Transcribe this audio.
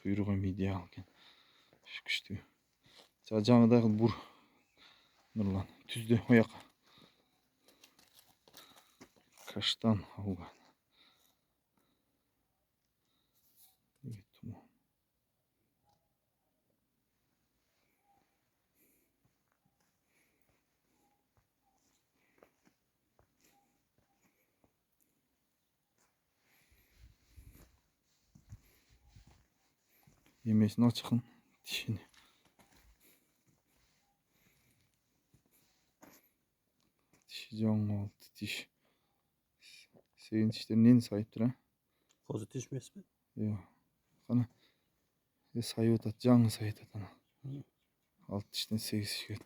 Kuyruğu midye alken. Şüküştü. Жаңыдағы бур. Нұрлан. Түзде ояқ. Каштан алған. Yemesini açıkın. Dişini. Dişi can oldu. Diş. Senin dişlerinin sahiptir ha? Pozitif mi ismi? Yok. Kana. Sayı otat. Canı sayı otat. Alt dişten 8 şikayet.